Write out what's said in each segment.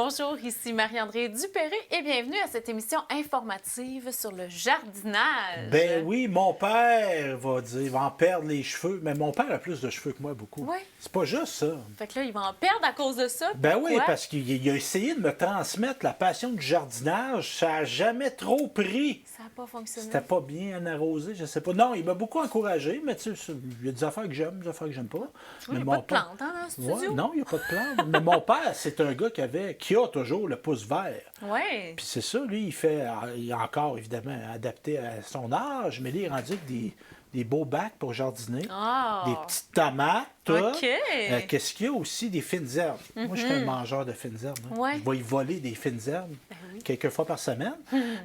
Bonjour, ici Marie-André Dupéré et bienvenue à cette émission informative sur le jardinage. Ben oui, mon père va en perdre les cheveux, mais mon père a plus de cheveux que moi, beaucoup. Oui. C'est pas juste ça. Fait que là, il va en perdre à cause de ça. Ben Pourquoi? oui, parce qu'il a essayé de me transmettre la passion du jardinage, ça n'a jamais trop pris. Ça n'a pas fonctionné. C'était pas bien arrosé, je sais pas. Non, il m'a beaucoup encouragé, mais tu sais, il y a des affaires que j'aime, des affaires que j'aime pas. Oui, Mais il n'y a mon pas de père- plantes hein, dans le Ouais, studio. non, il n'y a pas de plantes. Mais mon père, c'est un gars qui a toujours le pouce vert. Oui. Puis c'est ça, lui, il est encore, évidemment, adapté à son âge, mais lui, il est rendu avec des beaux bacs pour jardiner, Ah. des petites tomates, tout. OK. Qu'est-ce qu'il y a aussi? Des fines herbes. Moi, je suis un mangeur de fines herbes. Hein. Ouais. Je vais y voler des fines herbes Ben oui. quelques fois par semaine.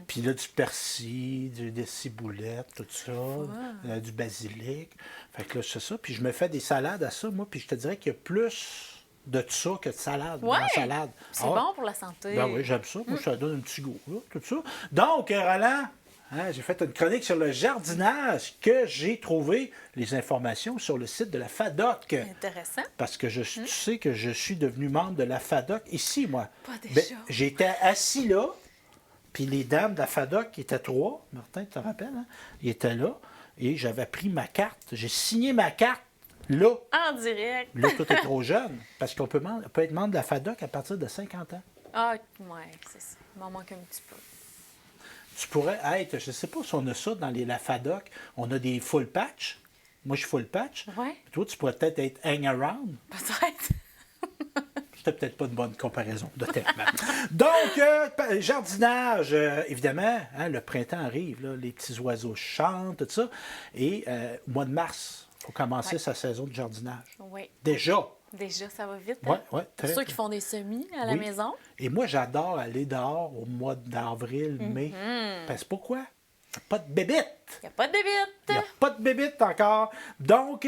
Puis là, du persil, des ciboulettes, tout ça, du basilic. Fait que là, c'est ça. Puis je me fais des salades à ça, moi, puis je te dirais qu'il y a plus de ça que de salade dans Ouais. la salade. C'est Ah, bon pour la santé. ben oui, j'aime ça. Moi, ça donne un petit goût, là, tout ça. Donc, Roland, hein, j'ai fait une chronique sur le jardinage que j'ai trouvé les informations sur le site de la FADOC. Intéressant. Parce que tu sais que je suis devenu membre de la FADOC ici, moi. Pas déjà. Ben, j'étais assis là, puis les dames de la FADOC, qui étaient trois, Martin, tu te rappelles, hein? Ils étaient là, et j'avais pris ma carte. J'ai signé ma carte là. En direct. Là, toi, t'es trop jeune, parce qu'on peut être membre de la FADOC à partir de 50 ans. Ah, ouais, c'est ça. Il m'en manque un petit peu. Tu pourrais être, je ne sais pas si on a ça dans la FADOC, on a des full patch. Moi, je suis full patch. Ouais. Puis toi, tu pourrais peut-être être hang around. Peut-être. C'était peut-être pas une bonne comparaison de terme. Donc, jardinage, évidemment, hein, le printemps arrive, là, les petits oiseaux chantent, tout ça. Et au mois de mars, il faut commencer sa saison de jardinage. Oui. Déjà. Déjà, ça va vite. Oui, Hein? oui. Pour ceux qui font des semis à la Oui. maison. Et moi, j'adore aller dehors au mois d'avril, mai. Parce que pourquoi? Il n'y a pas de bébête. Il n'y a pas de Il n'y bébite. a pas de bébête encore. Donc,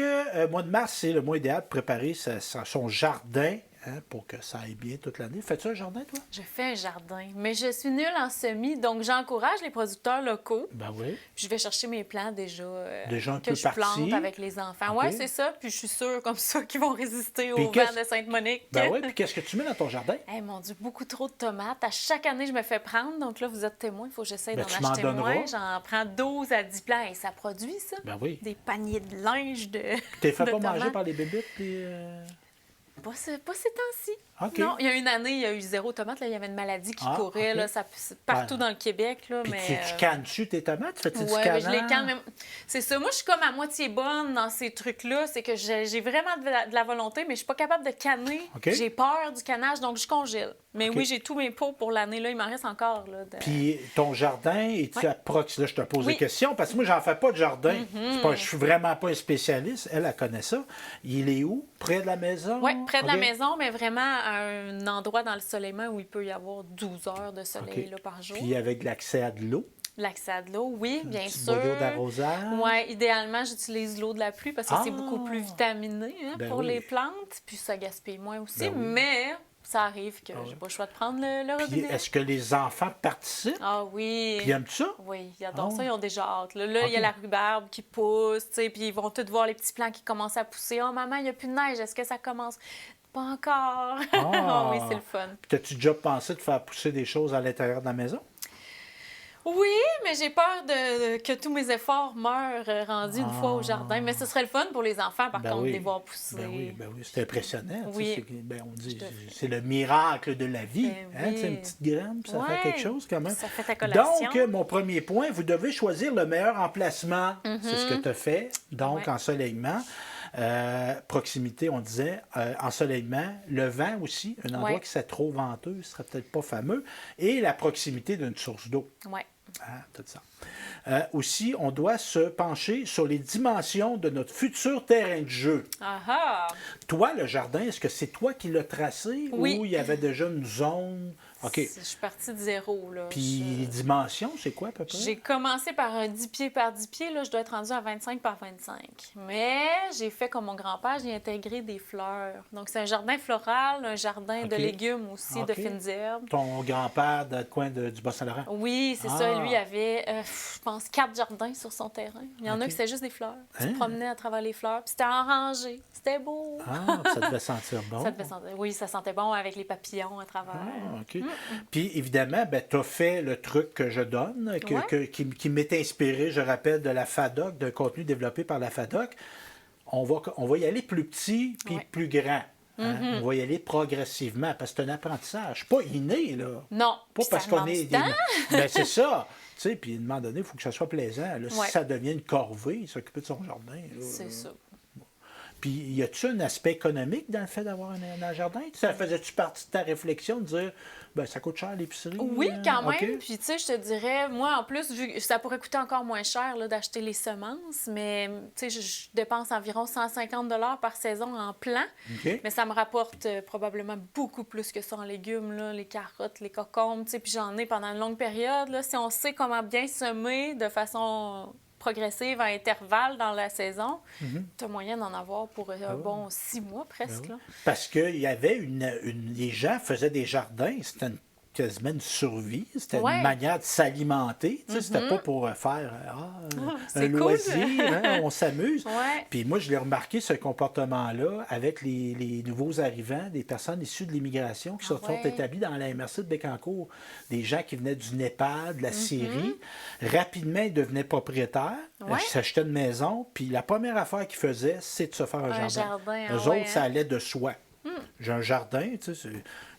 mois de mars, c'est le mois idéal pour préparer son jardin, hein, pour que ça aille bien toute l'année. Fais-tu un jardin, toi? Je fais un jardin, mais je suis nulle en semis, donc j'encourage les producteurs locaux. Ben oui. Puis je vais chercher mes plants déjà, Déjà un que peu je plante partis. avec les enfants. OK. Oui, c'est ça. Puis je suis sûre comme ça qu'ils vont résister Puis au vent qu'est-ce- de Sainte-Monique. Ben oui, puis qu'est-ce que tu mets dans ton jardin? Eh mon Dieu, beaucoup trop de tomates. À chaque année, je me fais prendre. Donc là, vous êtes témoin. Il faut que j'essaye Ben, d'en tu m'en acheter donneras. moins. J'en prends 12 à 10 plants. Et ça produit, ça? Ben oui. Des paniers de linge de. T'es fait de pas manger tomates. par les bébites? Pas ces temps-ci. OK. Non, il y a une année, il y a eu zéro tomate. Là, il y avait une maladie qui courait. OK. Là, partout Ouais. dans le Québec. Là, Puis mais, tu cannes-tu tes tomates? Fais-tu du ouais, je les canard? canne. C'est ça. Moi, je suis comme à moitié bonne dans ces trucs-là. C'est que j'ai vraiment de la volonté, mais je suis pas capable de canner. OK. J'ai peur du cannage, donc je congèle. Mais OK. oui, j'ai tous mes pots pour l'année. Là, il m'en reste encore. Là, Puis ton jardin, es-tu Ouais. à proximité? Là, je te pose Oui. des questions, parce que moi, j'en fais pas de jardin. Je suis vraiment pas un spécialiste. Elle connaît ça. Il est où? Près de la maison? Oui, près de la OK. maison, mais vraiment à un endroit dans le soleillement où il peut y avoir 12 heures de soleil OK. là, par jour. Puis avec l'accès à de l'eau, L'accès à de l'eau, oui, bien petit sûr. boyau d'arrosage. Oui, idéalement, j'utilise l'eau de la pluie parce que c'est Ah! beaucoup plus vitaminé hein, Ben pour oui. les plantes. Puis ça gaspille moins aussi. Ben oui. Mais ça arrive que j'ai pas le choix de prendre le Puis robinet. est-ce que les enfants participent? Ah oui. Puis ils aiment ça? Oui, ils adorent Ah. ça, ils ont déjà hâte. Là, il y a OK. la rhubarbe qui pousse, tu sais, puis ils vont tous voir les petits plants qui commencent à pousser. Oh, maman, il n'y a plus de neige, est-ce que ça commence? Pas encore. Ah. oui, c'est le fun. Puis as-tu déjà pensé de faire pousser des choses à l'intérieur de la maison? Oui, mais j'ai peur que tous mes efforts meurent rendus une fois au jardin. Mais ce serait le fun pour les enfants, par Ben contre, de oui. les voir pousser. Ben oui, c'est impressionnant. tu Oui. sais, on dit Tout à fait. c'est le miracle de la vie. Ben Hein, oui. tu sais, une petite graine, puis ça fait Ouais. quelque chose quand même. Ça fait ta collation. Donc, mon premier point, vous devez choisir le meilleur emplacement. C'est ce que tu as fait. Donc, Ouais. ensoleillement. Proximité, on disait, ensoleillement, le vent aussi, un endroit Ouais. qui serait trop venteux, ce serait peut-être pas fameux, et la proximité d'une source d'eau. Oui. Ah, tout ça. Aussi, on doit se pencher sur les dimensions de notre futur terrain de jeu. Ah ah! Toi, le jardin, est-ce que c'est toi qui l'as tracé Oui. ou il y avait déjà une zone? OK. Je suis partie de zéro, là. Puis les dimensions, c'est quoi à peu près? J'ai commencé par un 10 pieds par 10 pieds. Là, je dois être rendue à 25 par 25. Mais j'ai fait comme mon grand-père, j'ai intégré des fleurs. Donc, c'est un jardin floral, un jardin de OK. légumes aussi, de OK. fines herbes. Ton grand-père dans le coin du Bas-Saint-Laurent? Oui, c'est Ah. ça. Lui avait je pense, 4 jardins sur son terrain. Il y en a OK. qui c'était juste des fleurs. Tu Hein? te promenais à travers les fleurs, puis c'était en rangée. C'était beau. Ah, ça devait sentir bon. Ça devait sentir... Oui, ça sentait bon avec les papillons à travers. Ah, OK. Puis, évidemment, ben, tu as fait le truc que je donne, qui m'est inspiré, je rappelle, de la FADOC, d'un contenu développé par la FADOC. On va y aller plus petit puis Ouais. plus grand. Hein? On va y aller progressivement parce que c'est un apprentissage. Pas inné, là. Non, Pas puis parce ça qu'on demande est. du temps. Ben, c'est ça. Tu sais, puis à un moment donné, il faut que ça soit plaisant. Là. Ouais. Si ça devient une corvée, s'occuper de son jardin. Là, C'est ça. Puis, y a-tu un aspect économique dans le fait d'avoir un jardin? Ça faisait-tu partie de ta réflexion de dire, ben, ça coûte cher l'épicerie? Oui, quand même. OK. Puis, tu sais, je te dirais, moi, en plus, vu que ça pourrait coûter encore moins cher là, d'acheter les semences, mais, tu sais, je dépense environ 150 $ par saison en plants. OK. Mais ça me rapporte probablement beaucoup plus que ça en légumes, là, les carottes, les cocombes, tu sais. Puis, j'en ai pendant une longue période. Là, si on sait comment bien semer de façon progressive à intervalles dans la saison, tu as moyen d'en avoir pour un bon 6 mois presque. Là. Parce qu'il y avait les gens faisaient des jardins, c'était quasiment une survie, c'était Ouais. une manière de s'alimenter. Tu sais, c'était pas pour faire c'est un cool. loisir, hein, on s'amuse. Ouais. Puis moi, je l'ai remarqué, ce comportement-là, avec les nouveaux arrivants, des personnes issues de l'immigration qui se sont ouais. établies dans la MRC de Bécancour, des gens qui venaient du Népal, de la Syrie. Rapidement, ils devenaient propriétaires, Ouais. ils s'achetaient une maison, puis la première affaire qu'ils faisaient, c'est de se faire un jardin, Eux ah ouais, autres, ça hein. allait de soi. J'ai un jardin, tu sais,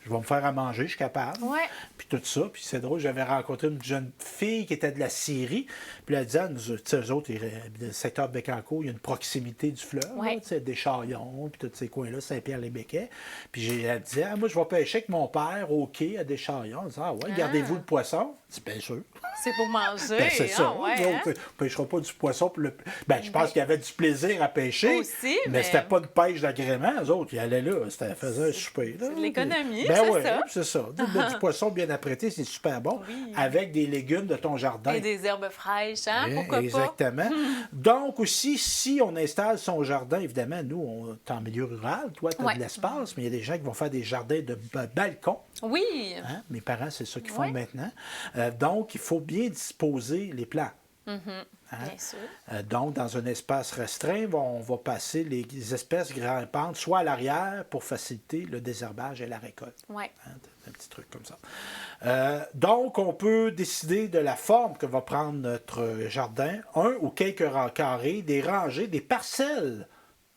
je vais me faire à manger, je suis capable. Ouais. Puis tout ça. Puis c'est drôle, j'avais rencontré une jeune fille qui était de la Syrie. Puis elle disait, tu sais, eux autres, le secteur de Bécancour, il y a une proximité du fleuve, Ouais. là, tu sais, des Charillons, puis tous ces coins-là, Saint-Pierre-les-Béquets. Puis elle disait, je vais pêcher avec mon père au quai à Deschamps. Elle disait, ouais, gardez-vous le poisson. Je dis, bien sûr. C'est pour manger. Ben, c'est ça. Ah, ouais, Nous hein? autres, on ne pêchera pas du poisson pour le. Ben, je pense qu'il y avait du plaisir à pêcher. Aussi, mais mais- c'était pas une pêche d'agrément. Eux autres, ils allaient là. C'était faisait un souper. Là. c'est de l'économie, Ben c'est ouais, ça. c'est ça. Du poisson bien apprêté, c'est super bon. Oui. Avec des légumes de ton jardin. Et des herbes fraîches, hein? Hein, Pourquoi exactement. Donc aussi, si on installe son jardin, évidemment, nous, on est en milieu rural, toi, tu as Ouais. de l'espace, mais il y a des gens qui vont faire des jardins de balcon. pas? Oui. Hein? Mes parents, c'est ça qu'ils font Ouais. maintenant. Donc, il faut bien disposer les plants. Hein? Bien sûr. Donc, dans un espace restreint, on va passer les espèces grimpantes soit à l'arrière pour faciliter le désherbage et la récolte. Oui. Hein, un petit truc comme ça. Donc, on peut décider de la forme que va prendre notre jardin. Un ou quelques carrés, des rangées, des parcelles.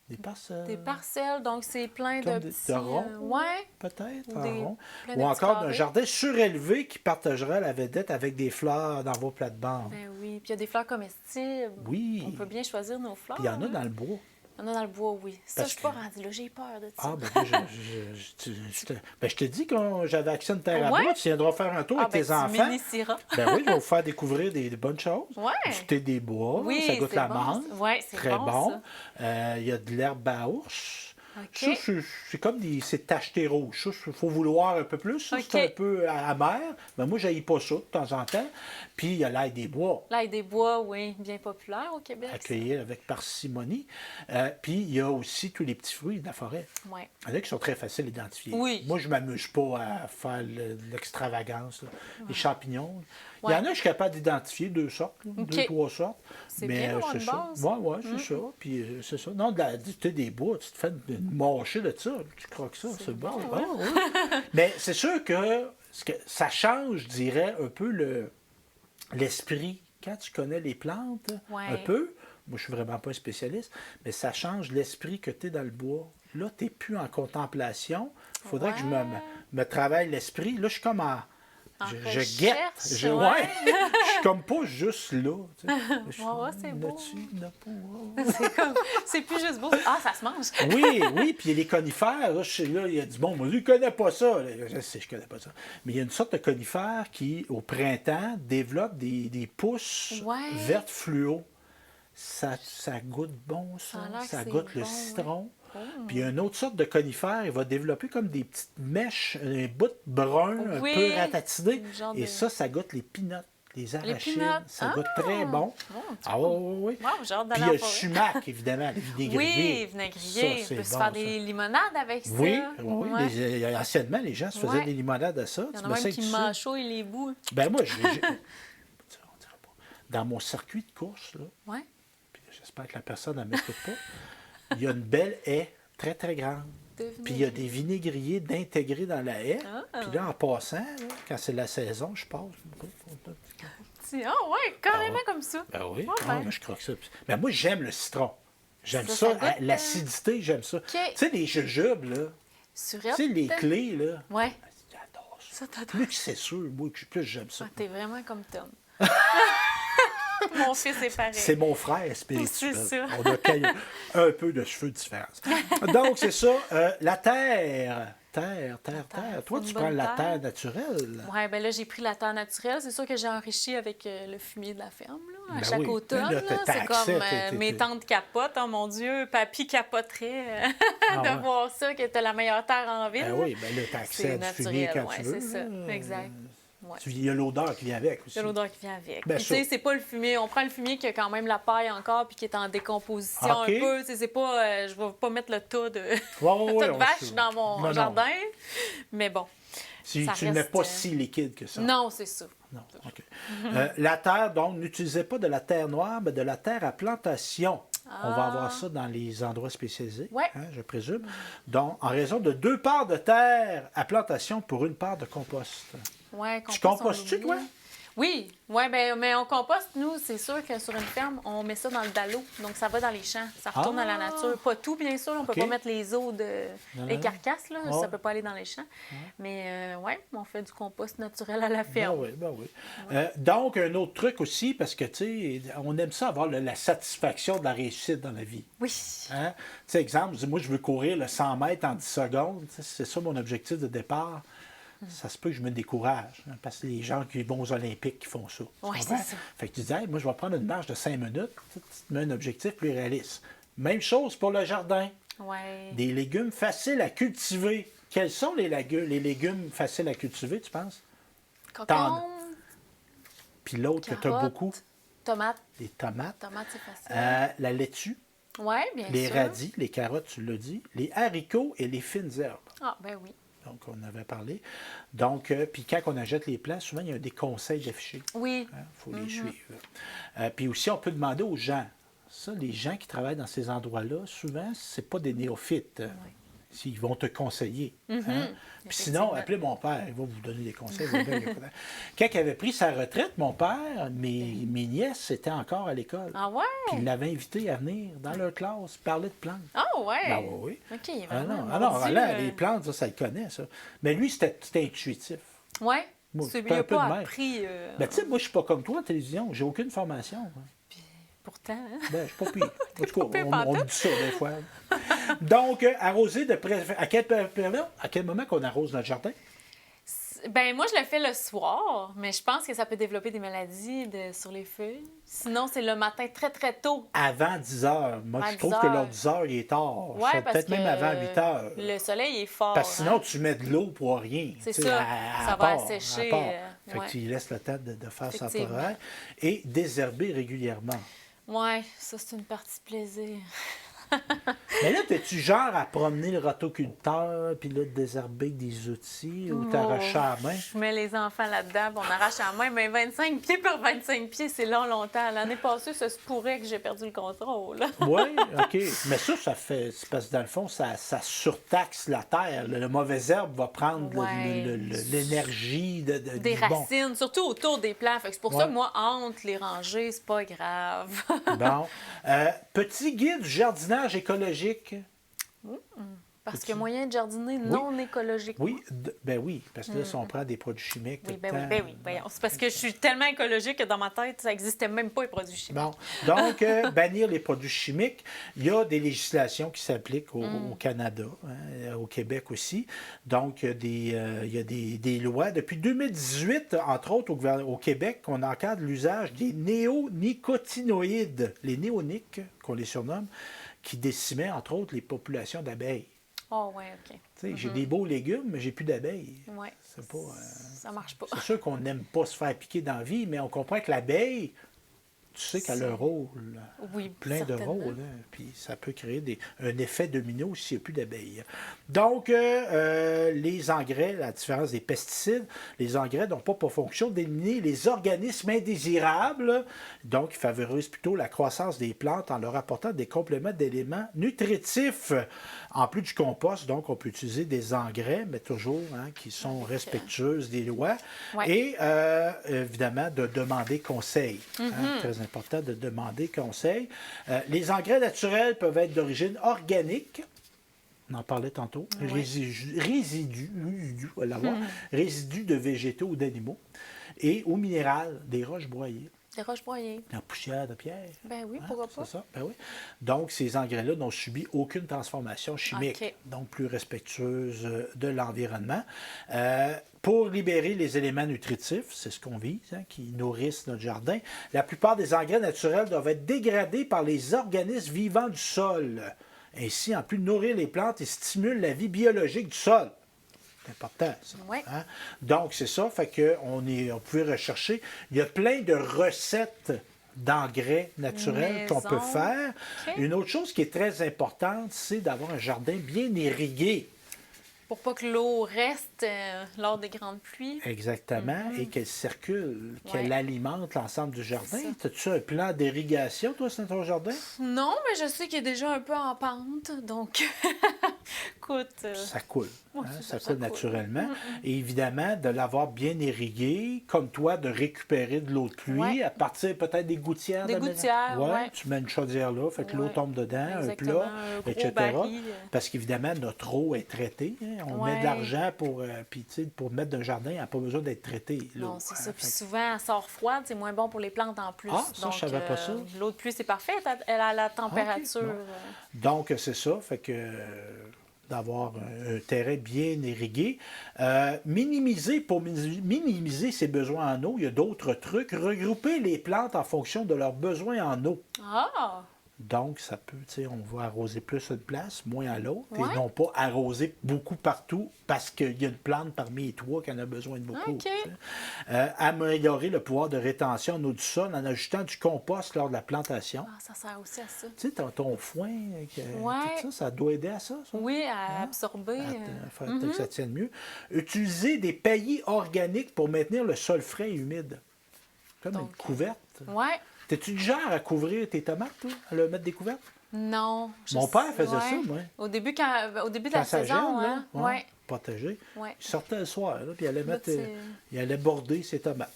Des parcelles. Des parcelles, donc c'est plein Comme de des- petits... de ronds. ouais. Peut-être, Ou en des- rond. plein de Ou petits encore un carrés. jardin surélevé qui partagera la vedette avec des fleurs dans vos plates-bandes. Ben oui. Puis il y a des fleurs comestibles. Oui. On peut bien choisir nos fleurs. Puis il y en a hein. dans le bois. Il y en a dans le bois, oui. Ça, Parce je suis pas que- rendue là. J'ai peur de ça. Ah, ben, moi, je te dis que j'avais accès à une terre à Ouais? bois. Tu viendras faire un tour avec ben, tes tu enfants. m'initieras. Ben oui, je vais vous faire découvrir des bonnes choses. Ouais. Goûter des bois, Oui, ça goûte c'est la bon, menthe. ça. Ouais, c'est Très bon, bon. Il y a de l'herbe à ours. OK. Ça, c'est comme c'est tacheté rouge. Il faut vouloir un peu plus. Ça, OK. c'est un peu amer. Mais moi, je pas ça de temps en temps. Puis, il y a l'ail des bois. L'ail des bois, oui, bien populaire au Québec. Accueillir avec parcimonie. Puis, il y a aussi tous les petits fruits de la forêt. Oui. Il y en a qui sont très faciles à identifier. Oui. Moi, je ne m'amuse pas à faire l'extravagance. Là. Les champignons. Il Ouais. y en a, je suis capable d'identifier 2 sortes, là, OK. 2, 3 sortes. C'est mais bien d'avoir c'est une ça. base. Oui, c'est ça. Puis c'est ça. Non, tu sais, des bois, tu te fais une mâchée de ça. Tu crois que ça, c'est bon. bon, Ah, oui. Mais c'est sûr que ça change, je dirais, un peu l'esprit. Quand tu connais les plantes, Ouais. un peu, moi, je suis vraiment pas un spécialiste, mais ça change l'esprit que tu es dans le bois. Là, tu n'es plus en contemplation. Il faudrait que je me travaille l'esprit. Là, je suis comme en... Je guette. recherche, Ouais. ouais. Je suis comme pas juste là. Tu sais. Je suis, Ouais, c'est beau. là-dessus, là, pas, C'est comme... C'est plus juste beau. Ah, ça se mange. oui, puis les conifères, là, il y a du monde, moi, je ne connais pas ça. Là. Je sais, je connais pas ça. Mais il y a une sorte de conifère qui, au printemps, développe des pousses Ouais. vertes fluo. Ça goûte bon, ça. Ça a l'air que Ça c'est goûte le bon, citron. ouais. Puis il y a une autre sorte de conifère, il va développer comme des petites mèches, un bout brun, un Oui, peu ratatiné. genre Et de- ça goûte les pinottes, les arachides. peanuts. Ça goûte Ah! très bon. Bon, Ah oui, oui, oui. Wow, j'ai hâte Puis d'aller il y a en le forêt. sumac, évidemment, le vinaigrier. Oui, vinaigrier. Ça, On peut c'est se bon, faire ça. des limonades avec ça. Oui, oui. Ouais. Anciennement, les gens se faisaient Ouais. des limonades à ça. Il y Tu en a mets même ça qui dessus. mâchouillent les bouts. Ben moi, on dira pas. dans mon circuit de course, là, Ouais. puis j'espère que la personne ne m'écoute pas, il y a une belle haie très, très grande. Puis il y a des vinaigriers d'intégrer dans la haie. Ah. Puis là, en passant, là, quand c'est la saison, je passe. Ah ouais, carrément comme ça. Ben oui, Ouais, ah, ben. moi, je crois que ça. Ben moi, j'aime le citron. J'aime Ça ça, goûte, l'acidité, j'aime ça. Tu sais, les jujubes, là, tu sais, les clés, là, Ouais, j'adore ça. ça t'adore. Plus que c'est sûr, moi, plus j'aime ça. Ah, t'es vraiment comme Tom. Mon fils est pareil. C'est mon frère spirituel. C'est ça. On a un peu de cheveux de différence. Donc, c'est ça. La terre. Terre. Toi, C'est tu une prends bonne la terre. terre naturelle. Ouais, ben là, j'ai pris la terre naturelle. C'est sûr que j'ai enrichi avec le fumier de la ferme, là, à Ben chaque oui. automne. Là, là. t'as C'est accès, comme mes tantes capotent. Oh mon Dieu, papy capoterait Ah de ouais. voir ça, que t'as la meilleure terre en ville. Ben oui, ben là, t'as accès C'est à du fumier naturel, quand ouais, tu veux. c'est ça. là. Exact. Ouais. Il y a l'odeur qui vient avec aussi. Il y a l'odeur qui vient avec. Ben, Puis, tu sais, ça. c'est pas le fumier. On prend le fumier qui a quand même la paille encore puis qui est en décomposition OK. un peu. Tu sais, c'est pas... je vais pas mettre le tas de, Ouais, tas de on vaches sait. dans mon Non, non. jardin. Mais bon. Si ça tu n'es reste, pas si liquide que ça. Non, c'est ça. Non, OK. La terre, donc, n'utilisez pas de la terre noire, mais de la terre à plantation. On va avoir ça dans les endroits spécialisés, Ouais. je présume. Donc, en raison de 2 parts de terre à plantation pour 1 part de compost. Ouais, Tu compost, compostes-tu, on l'oublie. toi? Oui, ouais, ben, mais on composte, nous, c'est sûr que sur une ferme, on met ça dans le dallo. Donc, ça va dans les champs. Ça retourne à la nature. Pas tout, bien sûr. On peut OK. pas mettre les os Non, les non. carcasses, là. Ouais. Ça peut pas aller dans les champs. Mais, ouais, on fait du compost naturel à la Ben ferme. oui, ben oui. Donc, un autre truc aussi, parce que, tu sais, on aime ça avoir la satisfaction de la réussite dans la vie. Oui. Hein? Tu sais, exemple, moi, je veux courir le 100 mètres en 10 secondes. Tu sais, c'est ça mon objectif de départ. Ça se peut que je me décourage, hein, parce que les gens qui vont aux Olympiques qui font ça. Tu Oui, comprends? c'est ça. Fait que tu dis, hey, moi, je vais prendre une marche de 5 minutes. Tu te mets un objectif plus réaliste. Même chose pour le jardin. Ouais. Des légumes faciles à cultiver. Quels sont les légumes faciles à cultiver, tu penses? Cocon, Puis l'autre que tu as carottes, beaucoup, tomates. les tomates, Tomates, c'est facile. la laitue, Oui, bien les sûr. radis, les carottes, tu l'as dit, les haricots et les fines herbes. Ah, ben oui. Donc, on avait parlé. Donc, puis quand on achète les plants, souvent, il y a des conseils d'afficher. Oui. Il faut les suivre. Puis aussi, on peut demander aux gens. Ça, les gens qui travaillent dans ces endroits-là, souvent, c'est pas des néophytes. S'ils vont te conseiller. Hein? Puis sinon, appelez mon père, il va vous donner des conseils. Quand il avait pris sa retraite, mon père, mes nièces étaient encore à l'école. Ah ouais? Puis il l'avait invité à venir dans leur classe, parler de plantes. Ah ouais? Ben oui. OK, il est Ah vraiment... non, mon alors Dieu, là, les plantes, ça le connaît, ça. Mais lui, c'était intuitif. Ouais. Moi, Il j'étais un n'a peu de pas même. appris... Ben, tu sais, moi, je suis pas comme toi en télévision. J'ai aucune formation. Hein. Pourtant, hein? Ben, je suis pas pire. En tout pas cas, pire on pantoute. dit ça des fois. Donc, arroser de préférence. À quel moment qu'on arrose notre jardin? Ben moi, je le fais le soir, mais je pense que ça peut développer des maladies sur les feuilles. Sinon, c'est le matin très, très tôt. Avant 10 heures. Moi, À je trouve 10 que heures. l'heure 10 heures, il est tard. Ouais, Ça, parce peut-être que même avant 8 heures. le soleil est fort. Parce que sinon, hein. tu mets de l'eau pour rien. C'est tu sais, ça. à Ça va part, assécher, à part. Fait ouais. que tu y laisses le temps de faire sa Effectivement. forêt. Et désherber régulièrement. Ouais, ça, c'est une partie plaisir. Mais là, t'es-tu genre à promener le rotoculteur, puis là, de désherber avec des outils, ou t'arracher à la main? Je mets les enfants là-dedans, puis on arrache à la main, mais 25 pieds par 25 pieds, c'est longtemps. L'année passée, ça se pourrait que j'ai perdu le contrôle. Oui, OK. Mais ça fait... C'est parce que dans le fond, ça surtaxe la terre. Le mauvais herbe va prendre Ouais. l'énergie Des du bon. racines, surtout autour des plants. Fait que c'est pour ça que moi, entre les rangées, c'est pas grave. Bon. Petit guide du jardinage écologique. Parce qu'il y a moyen de jardiner non écologique. Oui, ben oui, parce que là, si on prend des produits chimiques... Oui, tout ben le oui, temps, ben oui. Voyons. C'est parce que je suis tellement écologique que dans ma tête, ça n'existait même pas les produits chimiques. Bon. Donc, bannir les produits chimiques. Il y a des législations qui s'appliquent au Canada, hein, au Québec aussi. Donc, il y a des lois. Depuis 2018, entre autres, au Québec, on encadre l'usage des néonicotinoïdes, les néoniques, qu'on les surnomme, qui décimaient, entre autres, les populations d'abeilles. Oh, ouais, OK. Tu sais, j'ai des beaux légumes, mais j'ai plus d'abeilles. Ouais. C'est pas... Ça marche pas. C'est sûr qu'on n'aime pas se faire piquer dans la vie, mais on comprend que l'abeille, tu sais qu'elle a un rôle, Oui, plein de certainement. rôles, hein, puis ça peut créer un effet domino s'il n'y a plus d'abeilles. Donc, les engrais, la différence des pesticides, les engrais n'ont pas pour fonction d'éliminer les organismes indésirables, donc ils favorisent plutôt la croissance des plantes en leur apportant des compléments d'éléments nutritifs. En plus du compost, donc on peut utiliser des engrais, mais toujours qui sont respectueux des lois. Ouais. Et évidemment, de demander conseil. Très important de demander conseil. Les engrais naturels peuvent être d'origine organique. On en parlait tantôt. Ouais. Résidus de végétaux ou d'animaux. Et au minéral, des roches broyées. Des roches broyées. La poussière de pierre. Ben oui, pourquoi pas. C'est ça, ben oui. Donc, ces engrais-là n'ont subi aucune transformation chimique, OK. donc plus respectueuse de l'environnement. Pour libérer les éléments nutritifs, c'est ce qu'on vise, qui nourrissent notre jardin, la plupart des engrais naturels doivent être dégradés par les organismes vivants du sol. Ainsi, en plus de nourrir les plantes, ils stimulent la vie biologique du sol. C'est important, ça. Ouais. Donc, c'est ça. Fait qu'on pouvait rechercher. Il y a plein de recettes d'engrais naturels qu'on peut faire. OK. Une autre chose qui est très importante, c'est d'avoir un jardin bien irrigué. Pour pas que l'eau reste lors des grandes pluies. Exactement. Et qu'elle circule, qu'elle Ouais. alimente l'ensemble du jardin. C'est As-tu un plan d'irrigation, toi, dans ton jardin? Non, mais je sais qu'il est déjà un peu en pente, donc écoute. Ça coule. Ouais, Ça ça coule coule. naturellement. Et évidemment, de l'avoir bien irrigué, comme toi, de récupérer de l'eau de pluie, Ouais. à partir peut-être des gouttières. Des de la maison. gouttières, ouais. Tu mets une chaudière là, fait que l'eau Ouais. tombe dedans, un Exactement, plat, un gros etc. baril. Parce qu'évidemment, notre eau est traitée. On met Ouais. de l'argent pour, puis, tu sais, pour mettre d'un jardin, elle n'a pas besoin d'être traitée. l'eau. Non, c'est ça. Puis Fait que- souvent, elle sort froide, c'est moins bon pour les plantes en plus. Ah, ça, je savais pas ça. L'eau de pluie, c'est parfait. Elle a la température. bon. Donc, c'est ça. Fait que d'avoir un terrain bien irrigué. Pour minimiser ses besoins en eau, il y a d'autres trucs. Regrouper les plantes en fonction de leurs besoins en eau. Ah! Donc, ça peut, tu sais, on va arroser plus une place, moins à l'autre, Ouais. et non pas arroser beaucoup partout parce qu'il y a une plante parmi les trois qui en a besoin de beaucoup. OK. tu sais. Améliorer le pouvoir de rétention en eau du sol en ajoutant du compost lors de la plantation. Ah, ça sert aussi à ça. Tu sais, ton foin, Ouais. tout ça, ça doit aider à ça. Oui, à absorber. Faire que ça tienne mieux. Utiliser des paillis organiques pour maintenir le sol frais et humide. Comme une Donc, couverte. Ouais. T'es-tu du genre à couvrir tes tomates, toi? À leur mettre des couvertes? Non. Mon père faisait ça, moi. Au début de Quand la ça saison, gèle, hein? là, Ouais. protégé. Ouais. Il sortait le soir, là, puis il allait, Là, mettre, tu- il allait border ses tomates.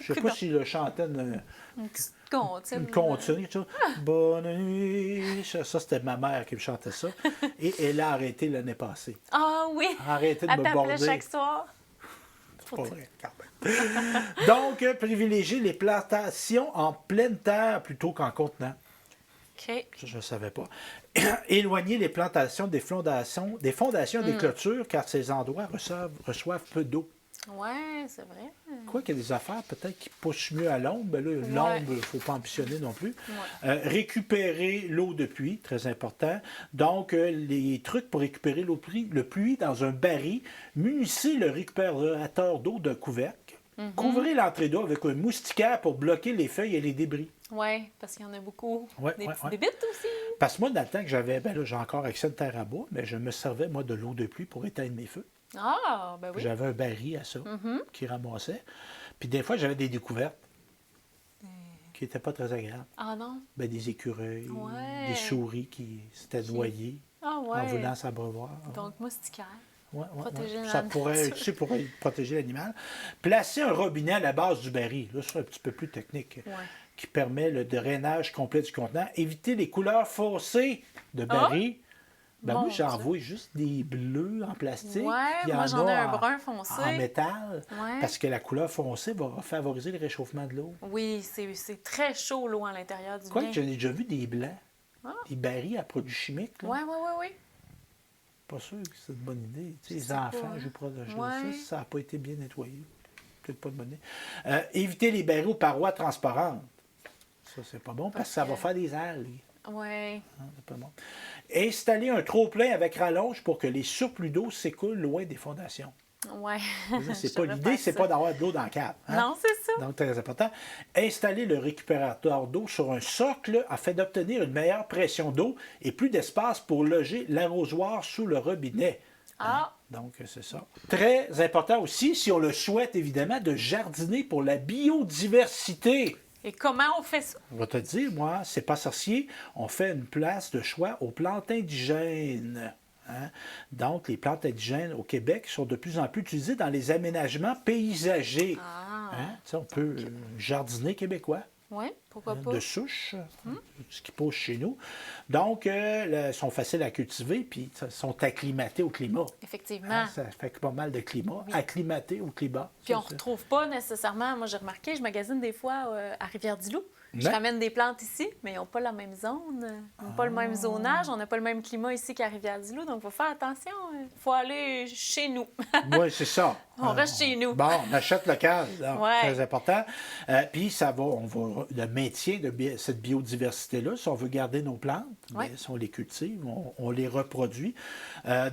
Je sais pas s'il le chantait Une petite comptine. une comptine, quelque chose. Bonne nuit. Ça, c'était ma mère qui me chantait ça. Et elle a arrêté l'année passée. Ah oui! Elle a arrêté de Elle me t'appelait border. chaque soir. C'est pas vrai, quand même. Donc, privilégier les plantations en pleine terre plutôt qu'en contenant. OK. Ça, je ne savais pas. Éloigner les plantations des fondations des clôtures, car ces endroits reçoivent peu d'eau. Ouais, c'est vrai. Quoi qu'il y a des affaires peut-être qui poussent mieux à l'ombre, ben là, l'ombre, il ne faut pas ambitionner non plus. Récupérer l'eau de pluie, très important. Donc, les trucs pour récupérer l'eau de pluie dans un baril, munissez le récupérateur d'eau d'un couvercle. Couvrez l'entrée d'eau avec un moustiquaire pour bloquer les feuilles et les débris. Oui, parce qu'il y en a beaucoup. Ouais, Des ouais, petits ouais. débites aussi. Parce que moi, dans le temps que j'avais, ben là, j'ai encore accès à une terre à bois, mais je me servais, moi, de l'eau de pluie pour éteindre mes feux. Ah, ben oui. J'avais un baril à ça qui ramassait. Puis des fois, j'avais des découvertes qui n'étaient pas très agréables. Ah non? Ben, des écureuils, Ouais. des souris qui s'étaient noyées Ah ouais. en voulant s'abreuvoir. Donc, moustiquaire. Ouais, protéger Ça la pourrait, nature. tu sais, pour protéger l'animal. Placer un robinet à la base du baril. Là, c'est un petit peu plus technique. Ouais. Qui permet le drainage complet du contenant. Éviter les couleurs foncées de baril. Ben Mon moi, j'en Dieu. vois juste des bleus en plastique. Ouais, puis il y moi, en j'en ai a un en- brun foncé. En métal. Ouais. Parce que la couleur foncée va favoriser le réchauffement de l'eau. Oui, c'est très chaud, l'eau à l'intérieur du Quoi bien. que j'en ai déjà vu des blancs. Ah. Des barils à produits chimiques. Là. Oui, oui, oui, oui. Pas sûr que c'est une bonne idée. Tu sais, Je les sais pas, enfants hein. jouent proche de Ouais. ça n'a pas été bien nettoyé. Peut-être pas de bonne idée. Éviter les barils aux parois transparentes. Ça, c'est pas bon parce que ça va faire des algues. Oui. Hein, c'est pas bon. Installer un trop-plein avec rallonge pour que les surplus d'eau s'écoulent loin des fondations. Ouais. C'est Je pas devrais l'idée, faire c'est ça. pas d'avoir de l'eau dans la cave. Hein? Non, c'est ça. Donc, très important. Installer le récupérateur d'eau sur un socle afin d'obtenir une meilleure pression d'eau et plus d'espace pour loger l'arrosoir sous le robinet. Ah, Donc, c'est ça. Très important aussi, si on le souhaite évidemment, de jardiner pour la biodiversité. et comment on fait ça? On va te dire, moi, c'est pas sorcier. On fait une place de choix aux plantes indigènes. Hein? Donc, les plantes indigènes au Québec sont de plus en plus utilisées dans les aménagements paysagers. Ah, Hein? Tu sais, on peut jardiner québécois. oui, pourquoi pas? De souche, ce qui pousse chez nous. Donc, sont faciles à cultiver, puis sont acclimatés au climat. Effectivement. Hein, ça fait pas mal de climat. Acclimaté au climat. Puis Ça, on ne retrouve pas nécessairement, moi j'ai remarqué, je magasine des fois à Rivière-du-Loup. Je Ouais. ramène des plantes ici, mais ils n'ont pas la même zone, ils n'ont pas le même zonage, on n'a pas le même climat ici qu'à Rivière-du-Loup, donc il faut faire attention, il faut aller chez nous. Oui, c'est ça. On reste chez nous. Bon, on achète local, donc, Ouais. très important. Puis le maintien de cette biodiversité-là, si on veut garder nos plantes, Ouais. bien, si on les cultive, on les reproduit.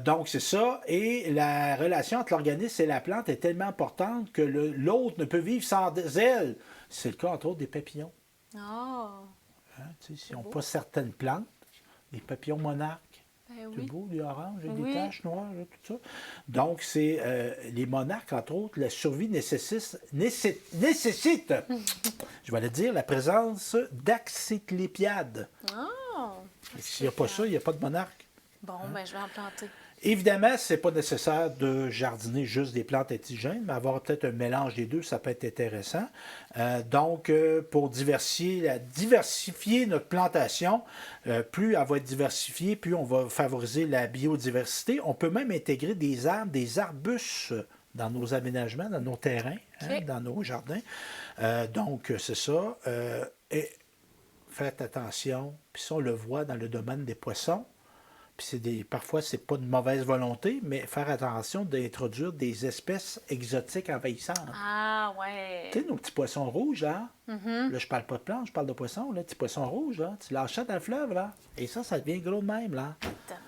Donc, c'est ça. Et la relation entre l'organisme et la plante est tellement importante que l'autre ne peut vivre sans elles. C'est le cas, entre autres, des papillons. Ah, Hein, tu sais, si on n'a pas certaines plantes, les papillons monarques, ben c'est oui. beau, des oranges, avec Oui. des taches noires, là, tout ça. Donc, c'est les monarques, entre autres, la survie nécessite je vais le dire, la présence d'axiclépiades. Ah, S'il n'y a pas ça, il n'y a pas de monarque. bon, ben je vais en planter. Évidemment, ce n'est pas nécessaire de jardiner juste des plantes indigènes, mais avoir peut-être un mélange des deux, ça peut être intéressant. Donc, pour diversifier notre plantation, plus elle va être diversifiée, plus on va favoriser la biodiversité. On peut même intégrer des arbres, des arbustes dans nos aménagements, dans nos terrains, hein, OK. dans nos jardins. Donc, c'est ça. Et faites attention, puis ça, on le voit dans le domaine des poissons. Puis parfois, c'est pas de mauvaise volonté, mais faire attention d'introduire des espèces exotiques envahissantes. Ah, ouais. Tu sais, nos petits poissons rouges, là. Là, je parle pas de plantes, je parle de poissons, là. Petits poissons rouges, là. Tu lâches ça dans le fleuve, là. Et ça devient gros de même, là. Tabarouette.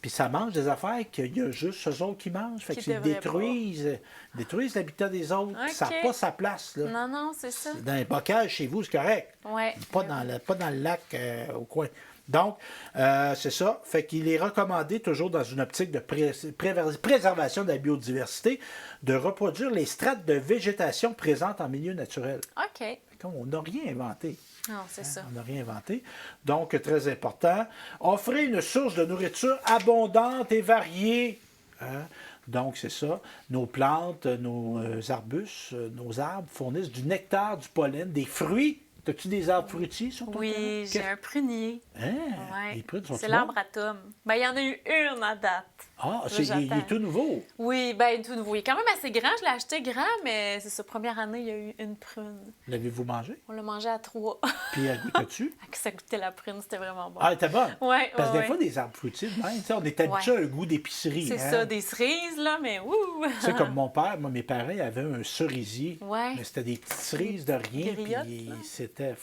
Puis ça mange des affaires qu'il y a juste eux autres qui mangent. Fait Qui que ils devraient détruisent l'habitat des autres. OK. Ça n'a pas sa place, là. Non, non, c'est ça. Dans les bocages, chez vous, c'est correct. Ouais. Pas dans le lac au coin. Donc, c'est ça. Fait qu'il est recommandé, toujours dans une optique de préservation de la biodiversité, de reproduire les strates de végétation présentes en milieu naturel. OK. Fait qu'on n'a rien inventé. Non, c'est ça. On n'a rien inventé. Donc, très important. Offrir une source de nourriture abondante et variée. Hein? Donc, c'est ça. Nos plantes, nos arbustes, nos arbres fournissent du nectar, du pollen, des fruits. As-tu des arbres fruitiers sur ton terrain? Oui, j'ai un prunier. Hein? Ouais. Les prunes sont C'est l'arbre à tomes. Ben, il y en a eu une à date. Ah, Là, il est j'attends. tout nouveau. Oui, ben tout nouveau. Il est quand même assez grand. Je l'ai acheté grand, mais c'est sa première année, il y a eu une prune. L'avez-vous mangé? On l'a mangé à 3. Puis, elle goûtait-tu? Ça goûtait la prune, c'était vraiment bon. Ah, elle était bonne. Ouais, Parce que ouais, des fois, ouais. des arbres fruitiers, de même, tu sais, on est habitué à un goût d'épicerie. C'est hein. ça, des cerises, là, mais ouh! Tu sais, comme mon père, moi, mes parents avaient un cerisier. Ouais. Mais c'était des petites cerises de rien. griottes, Puis là. c'était.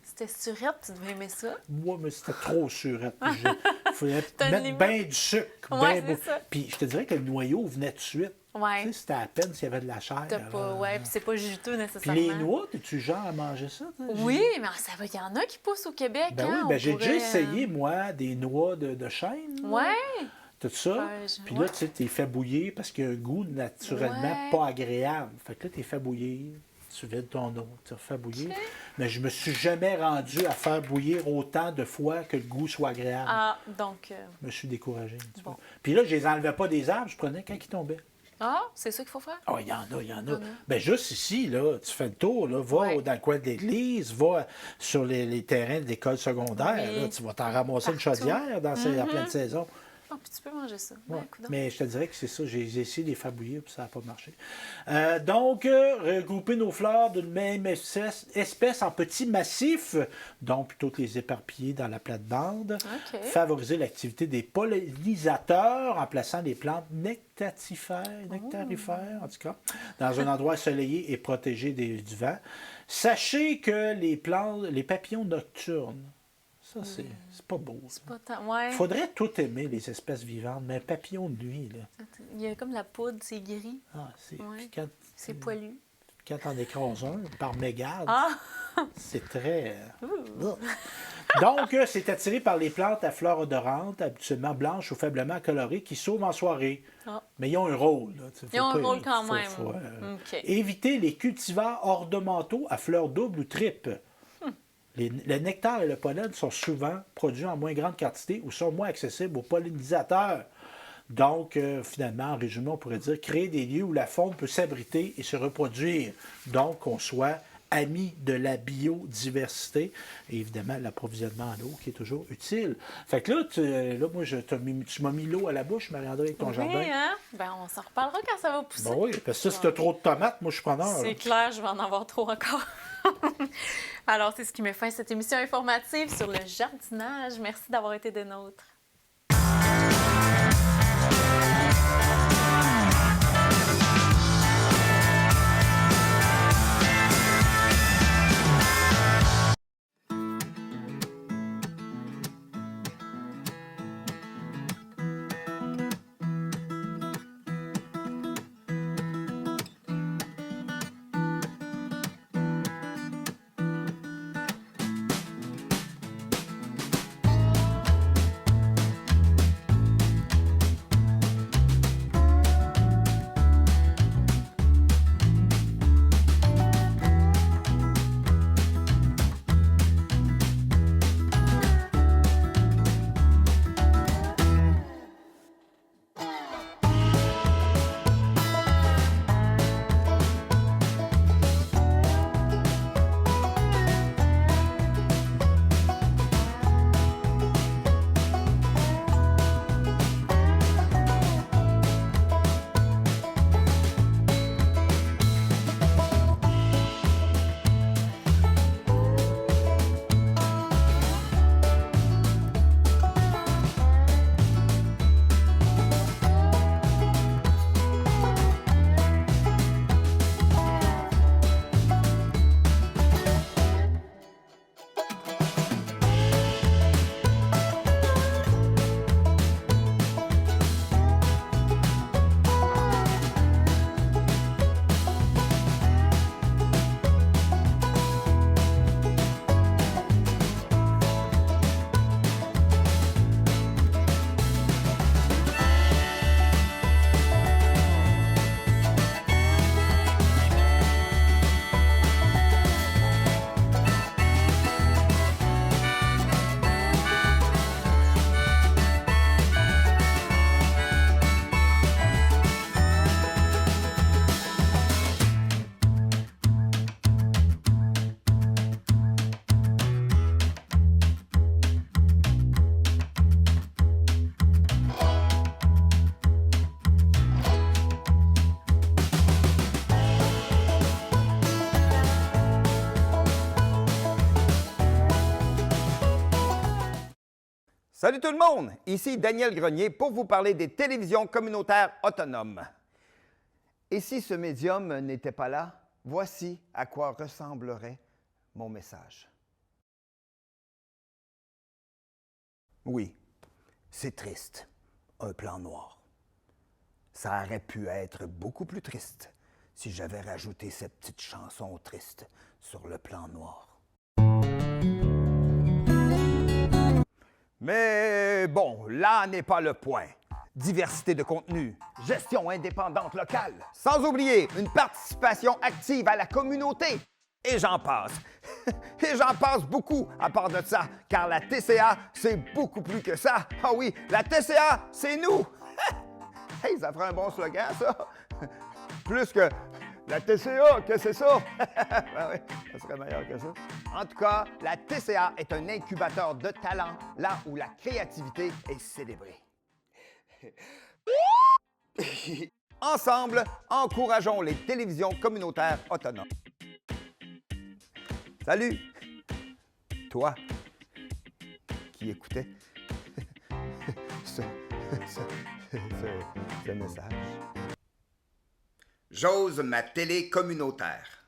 C'était surette, tu devais aimer ça. Moi, mais c'était trop surette. Il fallait T'as une mettre limite. bien du sucre. Ouais, ben c'est ça. Puis je te dirais que le noyau venait tout de suite. Ouais. Tu sais, c'était à peine s'il y avait de la chair. T'as pas, ouais, puis c'est pas juteux Puis nécessairement. les noix, es-tu genre à manger ça? toi? Oui, mais ça va, il y en a qui poussent au Québec. Ben hein, oui, ben on j'ai pourrait, déjà essayé, moi, des noix de chêne. là. Ouais. Tout ça. Ouais, Puis ouais. là, tu sais, t'es fait bouillir parce qu'il y a un goût naturellement Ouais. pas agréable. Fait que là, t'es fait bouillir. Tu vides ton eau, tu refais bouillir. Ok. Mais je me suis jamais rendu à faire bouillir autant de fois que le goût soit agréable. Ah, donc. Je me suis découragé. un petit Bon. peu. Puis là, je les enlevais pas des arbres, je prenais quand ils tombaient. Ah, c'est ça qu'il faut faire? Ah, il y en a, il y en a. en a. Ben juste ici, là, tu fais le tour, là, va Ouais. dans le coin de l'église, va sur les terrains de l'école secondaire, Oui. là, tu vas t'en ramasser une Partout. chaudière en pleine saison. Ah, puis tu peux manger ça. Ouais. Ouais, coudonc. Mais je te dirais que c'est ça, j'ai essayé de les faire bouillir, puis ça n'a pas marché. Donc, regrouper nos fleurs d'une même espèce en petits massifs, donc plutôt que les éparpiller dans la plate-bande. OK. Favoriser l'activité des pollinisateurs en plaçant des plantes nectarifères, en tout cas, dans un endroit ensoleillé et protégé du vent. Sachez que les papillons nocturnes, ça, c'est pas beau. C'est pas tant. Ouais. Il faudrait tout aimer, les espèces vivantes, mais un papillon de nuit, là. Il y a comme la poudre, c'est gris. Ah, c'est... Ouais. Quand, C'est poilu. quand on écrase un par mégarde, Ah! c'est très... Donc, c'est attiré par les plantes à fleurs odorantes, habituellement blanches ou faiblement colorées, qui sauvent en soirée. Ah. Mais ils ont un rôle. Là. Ils ont un rôle quand même. OK. Éviter les cultivars ornementaux à fleurs doubles ou triples. Le nectar et le pollen sont souvent produits en moins grande quantité ou sont moins accessibles aux pollinisateurs. Donc, finalement, en résumé, on pourrait dire créer des lieux où la faune peut s'abriter et se reproduire. Donc, qu'on soit amis de la biodiversité et évidemment l'approvisionnement en eau qui est toujours utile. Fait que là, moi, tu m'as mis l'eau à la bouche, Marie-André, avec ton Oui, jardin. hein? Ben, on s'en reparlera quand ça va pousser. Ben oui, parce que si tu as trop de tomates, moi, je suis preneur. C'est clair, je vais en avoir trop encore. Alors, c'est ce qui met fin à cette émission informative sur le jardinage. Merci d'avoir été des nôtres. Salut tout le monde! Ici Daniel Grenier pour vous parler des télévisions communautaires autonomes. Et si ce médium n'était pas là, voici à quoi ressemblerait mon message. Oui, c'est triste, un plan noir. Ça aurait pu être beaucoup plus triste si j'avais rajouté cette petite chanson triste sur le plan noir. Mais bon, là n'est pas le point. Diversité de contenu, gestion indépendante locale, sans oublier une participation active à la communauté. Et j'en passe. Et j'en passe beaucoup à part de ça, car la TCA, c'est beaucoup plus que ça. Ah oui, la TCA, c'est nous. Hey, ça ferait un bon slogan, ça. Plus que la TCA, que c'est ça? Ben oui, ça serait meilleur que ça. En tout cas, la TCA est un incubateur de talent, là où la créativité est célébrée. Ensemble, encourageons les télévisions communautaires autonomes. Salut! Toi qui écoutais ce message. J'ose ma télé communautaire.